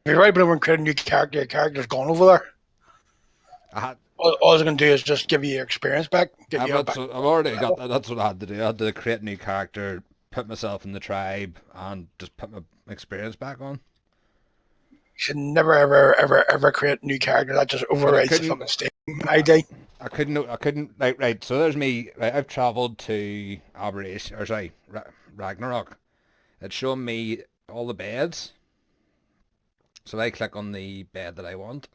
If you're right, but when creating a new character, your character's gone over there. I had, All it's going to do is just give you your experience back, get you back. I've already got that. That's what I had to do. I had to create a new character, put myself in the tribe, and just put my experience back on. You should never, ever create a new character. That just But I overrides the couldn't. fucking Steam ID. I couldn't. Right. So there's me. Right, I've travelled to Aberration, or sorry, Ragnarok. It's showing me all the beds. So I click on the bed that I want,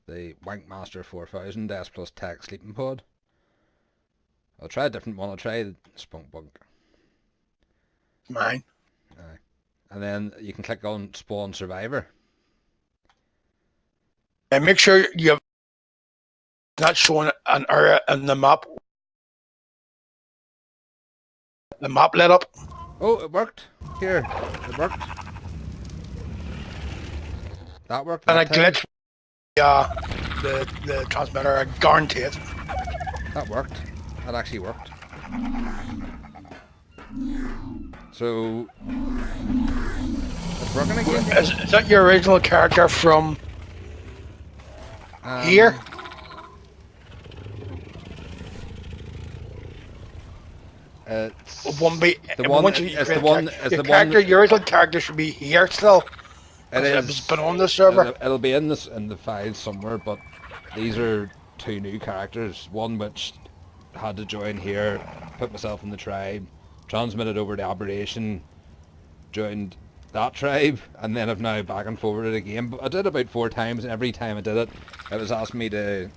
the Wankmaster 4000 S Plus Tech sleeping pod. I'll try a different one. I'll try the Spunk Bunk. Mine. And then you can click on Spawn Survivor. And make sure you have not showing an area in the map. The map lit up. Oh, it worked. Here, it worked. That worked. And That I time. glitched the transmitter. I guarantee it. That worked. That actually worked. So it's working again. Is that your original character from here? It's One be the one. It's the one. It's the one. Your original character should be here still. It It's is. been on the server. It'll be in this in the file somewhere, but these are two new characters. One which had to join here, put myself in the tribe, transmitted over to Aberration, joined that tribe, and then I've now back and forwarded again. But I did about 4 times, and every time I did it, it was asking me to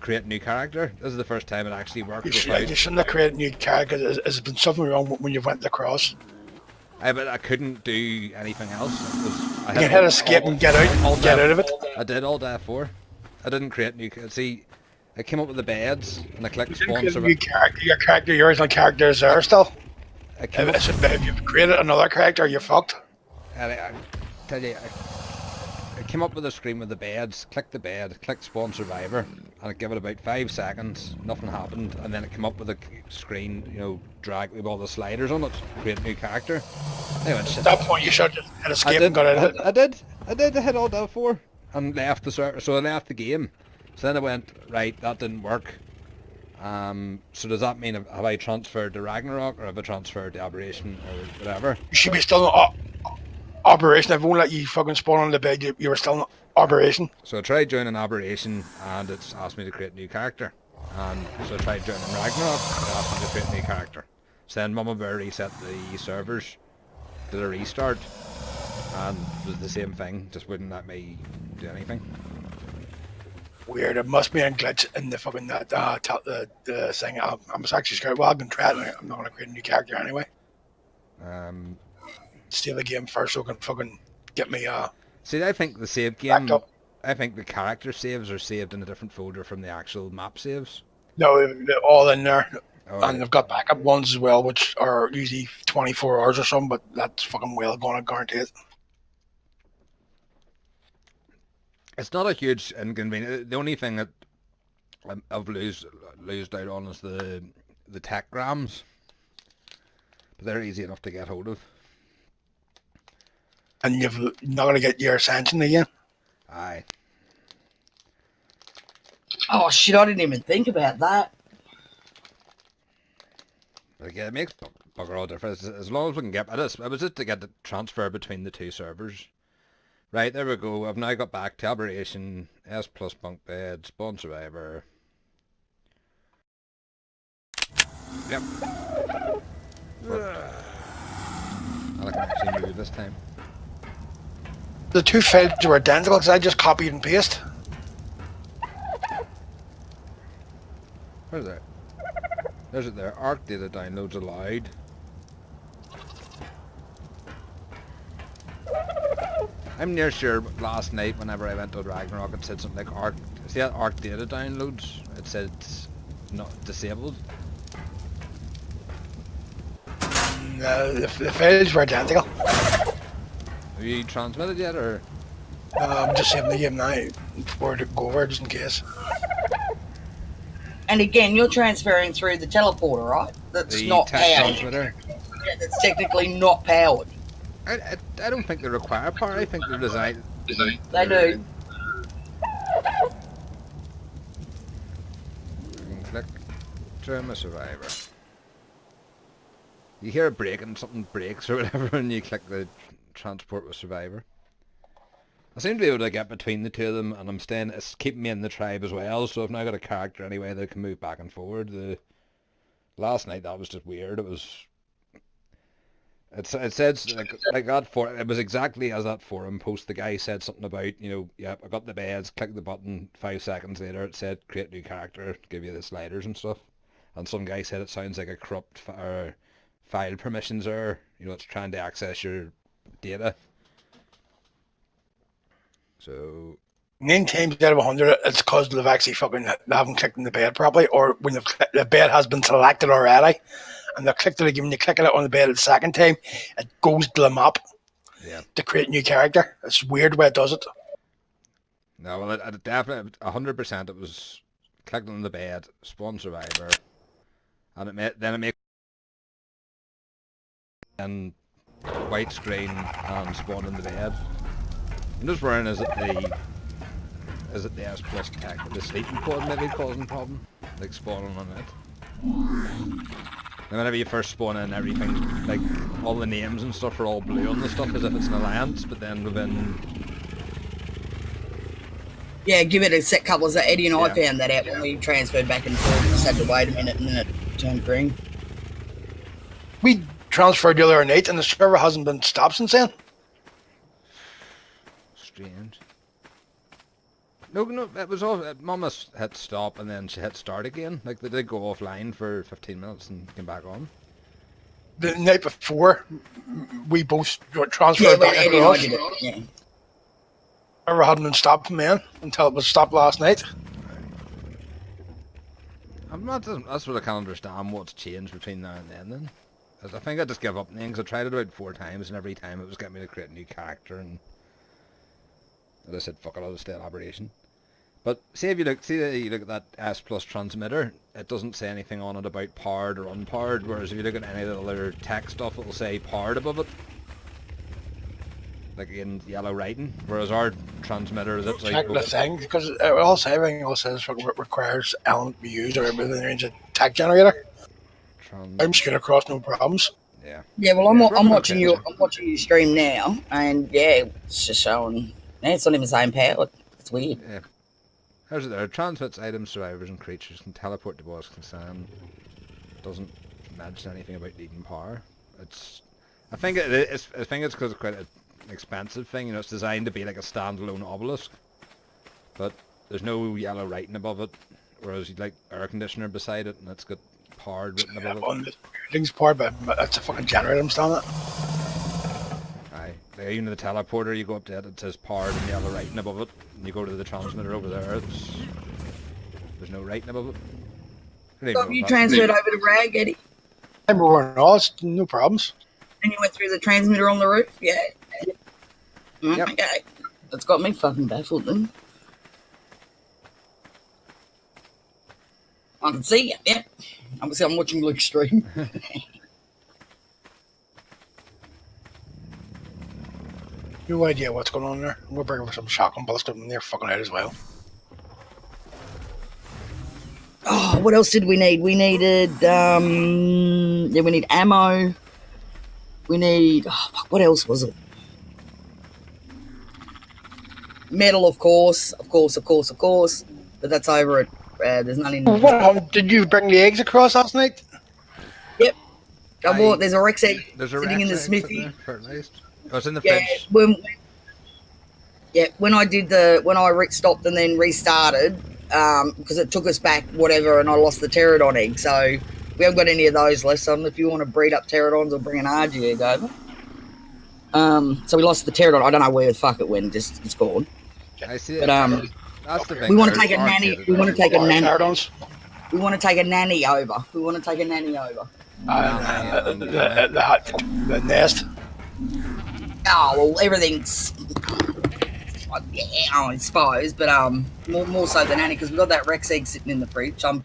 create a new character. This is the first time it actually worked. You shouldn't have created a new character. There's been something wrong when you went across. But I couldn't do anything else. You can hit escape and get out. Get out of it. I did all day 4. I didn't create new. See, I came up with the beds, and I clicked spawn. Your original character is there still. If you've created another character, you're fucked. And I tell you, I came up with a screen with the beds, clicked the bed, clicked spawn survivor, and I give it about 5 seconds, nothing happened, and then it came up with a screen, you know, drag with all the sliders on it, create a new character. Anyway, at that point you should just hit escape and got out of it. I did, I hit all that 4, and left the server, so I left the game. So then I went, right, that didn't work. So does that mean, have I transferred to Ragnarok, or have I transferred to Aberration, or whatever? You should be still in Operation. If it won't let you fucking spawn on the bed, you were still in Operation. So I tried joining Aberration, and it's asked me to create a new character. And so I tried joining Ragnarok, it asked me to create a new character. So then Mama Bear reset the servers, did a restart, and it was the same thing, just wouldn't let me do anything. Weird. It must be a glitch in the fucking the thing. I'm actually scared. Well, I'm gonna try it. I'm not gonna create a new character anyway. Steal the game first so it can fucking get me See, I think the save game, up. I think the character saves are saved in a different folder from the actual map saves. No, they're all in there. Oh, And they've got backup ones as well, which are usually 24 hours or something, but that's fucking well gonna guarantee it. It's not a huge inconvenience. The only thing that I've losed out on is the tech grams. But they're easy enough to get hold of. And you're not gonna get your ascension again. Aye. Oh shit, I didn't even think about that. But again, it makes bugger all difference. As long as we can get... It was just to get the transfer between the 2 servers. Right, there we go. I've now got back to Aberration, S Plus Bunk Bed, Spawn Survivor. Yep. I can actually move this time. The 2 files were identical because I just copied and pasted. Where's that? There's it there. ARC data downloads allowed. I'm near sure last night whenever I went to Ragnarok it said something like ARC. See that ARC data downloads? It said it's not disabled. The files were identical. Have you transmitted yet, or? I'm just saving the game now before to go over just in case. And again, you're transferring through the teleporter, right? That's The not tech powered. transmitter? Yeah, that's technically not powered. I don't think they require power. I think they're designed. They do. You can click trim a survivor. You hear a break and something breaks or whatever, and you click the transport with survivor. I seem to be able to get between the two of them, and I'm staying. It's keeping me in the tribe as well. So I've now got a character anyway that can move back and forward. The last night that was just weird. It was. It said like that for it was exactly as that forum post. The guy said something about, you know, yeah, I got the beds. Click the button. 5 seconds later, it said create new character. Give you the sliders and stuff. And some guy said it sounds like a corrupt or file permissions error. You know, it's trying to access your data. So 9 times out of 100, it's because they've actually they haven't clicked on the bed properly, or when the bed has been selected already, and they've clicked it again. When you click it on the bed the second time, it goes to the map to create a new character. It's weird the way it does it. No, well, it definitely 100%. It was clicked on the bed, spawn survivor, and it makes and white screen and spawn in the bed. I'm just wondering, is it the S Plus tech, the sleeping pod maybe causing problem, like spawning on it? And whenever you first spawn in, everything, like all the names and stuff are all blue on the stuff as if it's an alliance, but then within. Yeah, give it a set couple of Eddie and I found that out when we transferred back and forth. We just had to wait a minute and then it turned green. We transferred the other night, and the server hasn't been stopped since then. Strange. No, it was all. Mama hit stop and then she hit start again. Like they did go offline for 15 minutes and came back on. The night before, we both transferred back Eddie and I across. did it. Yeah. Server hadn't been stopped from then until it was stopped last night. That's what I can't understand. What's changed between now and then? I think I just gave up then because I tried it about 4 times and every time it was getting me to create a new character and. I said, fuck it, I'll just stay in operation. But see if you look at that S Plus transmitter, it doesn't say anything on it about powered or unpowered, whereas if you look at any of the other tech stuff, it'll say powered above it. Like in yellow writing, whereas our transmitter, that's like... Check the thing, because everything else says requires element to be used or within the range of tech generator. I'm straight across, no problems. Yeah. Yeah, well, I'm watching you stream now, and yeah, it's just showing... Yeah, it's not even the same power. It's weird. Yeah. How's it there? Transmits items, survivors, and creatures can teleport to boss concern. Doesn't mention anything about needing power. I think it's because it's quite an expensive thing. You know, it's designed to be like a standalone obelisk, but there's no yellow writing above it. Whereas you'd like air conditioner beside it, and it's got powered written above it. Everything's powered, but that's a fucking generator. I'm standing it. Like, even the teleporter, you go up to it says powered and yellow writing above it. And you go to the transmitter over there, there's no writing above it. So you transferred over to Rag, Eddie? I'm over and all, it's no problems. And you went through the transmitter on the roof? Yeah. Yep. Okay. That's got me fucking baffled then. I can see you, yeah. I'm watching Luke stream. No idea what's going on there. We're bringing some shotgun bullets in there fucking out as well. Oh, what else did we need? We needed, we need ammo. We need, what else was it? Metal, of course. But that's over it. There's nothing. What happened? Did you bring the eggs across last night? Yep. There's a Rex egg sitting in the smithy. Oh, it's in the fridge. When I stopped and then restarted, because it took us back whatever, and I lost the pterodon egg, so we haven't got any of those left. So if you want to breed up pterodons or bring an RG egg over, so we lost the pterodon. I don't know where the fuck it went. It's gone. I see. But that's the thing. we want to take a nanny. We want to take a nanny. Pterodons. We want to take a nanny over. The nest. Oh, well, everything's... Yeah, I suppose, but more so than any, because we've got that Rex egg sitting in the fridge. I'm